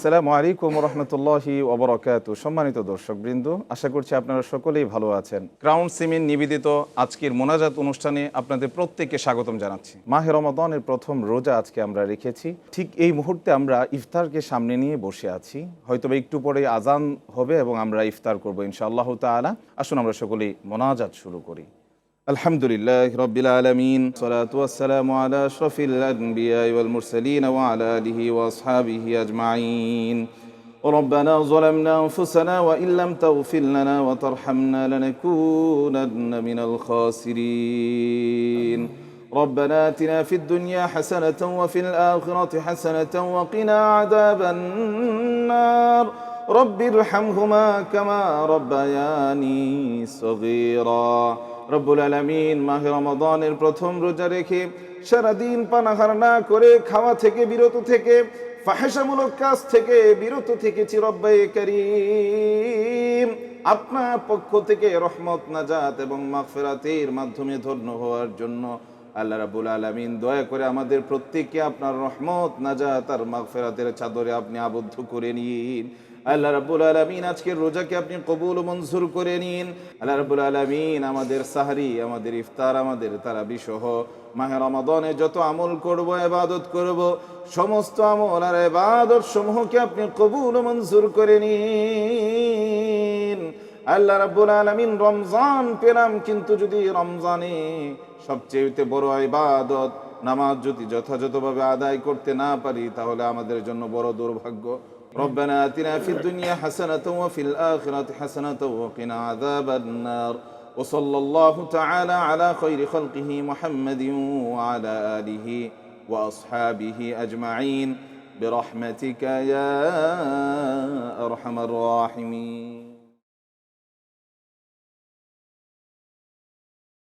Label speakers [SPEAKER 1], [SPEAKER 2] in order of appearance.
[SPEAKER 1] আসসালামু আলাইকুম রহমতুল্লাহি ওবরাকাতু। সম্মানিত দর্শকবৃন্দ, আশা করছি আপনারা সকলেই ভালো আছেন। ক্রাউন সিমেন্ট নিবেদিত আজকের মোনাজাত অনুষ্ঠানে আপনাদের প্রত্যেককে স্বাগতম জানাচ্ছি। মাহে রমাদানের প্রথম রোজা আজকে আমরা রেখেছি। ঠিক এই মুহূর্তে আমরা ইফতারকে সামনে নিয়ে বসে আছি। হয়তোবা একটু পরে আজান হবে এবং আমরা ইফতার করব ইনশাআল্লাহ তাআলা। আসুন আমরা সকলেই মোনাজাত শুরু করি। আলহামদুলিল্লাহ রাব্বিল আলামিন, সালাতু ওয়াসসালামু আলা আশরাফিল আনবিয়া ওয়াল মুরসালিন ওয়া আলা আলিহি ওয়া আসহাবিহি আজমাইন। ربنا ظلمنا أنفسنا وإن لم تغفر لنا وترحمنا لنكونن من الخاسرين. ربنا آتنا في الدنيا حسنة وفي الآخرة حسنة وقنا عذاب النار. رب ارحمهما كما ربياني صغيرا. রব্বুল আলামিন মাহে রমাদানের প্রথম রোজা রেখে সারাদিন পানাহার না করে খাওয়া থেকে বিরত থেকে ফাহিশামূলক কাজ থেকে বিরত থেকেছি রব্বে কারীম, আপনার পক্ষ থেকে রহমত, নাজাত এবং মাগফিরাতের মাধ্যমে ধন্য হওয়ার জন্য আল্লাহ রাব্বুল আলামিন দয়া করে আমাদের প্রত্যেককে আপনার রহমত, নাজাত আর মাগফিরাতের চাদরে আপনি আবদ্ধ করে নিন। আল্লাহ রাব্বুল আলামিন আজকের রোজাকে আপনি কবুল ও মঞ্জুর করে নিন। আল্লাহ রাব্বুল আলামিন আমাদের সাহরি, আমাদের ইফতার, আমাদের তারাবি সহ মাহে রমাদানে যত আমল করব, ইবাদত করব, সমস্ত আমল আর ইবাদত সমূহকে আপনি কবুল ও মঞ্জুর করে নিন। আল্লাহ রাব্বুল আলামিন রমজান পেলাম, কিন্তু যদি রমজানে সবচেয়ে বড় ইবাদত নামাজ যদি যথাযথভাবে আদায় করতে না পারি, তাহলে আমাদের জন্য বড় দুর্ভাগ্য। ربنا آتنا في الدنيا حسنة وفي الآخرة حسنة وقنا عذاب النار. وصلى الله تعالى على خير خلقه محمد وعلى آله وأصحابه أجمعين برحمتك يا أرحم الراحمين.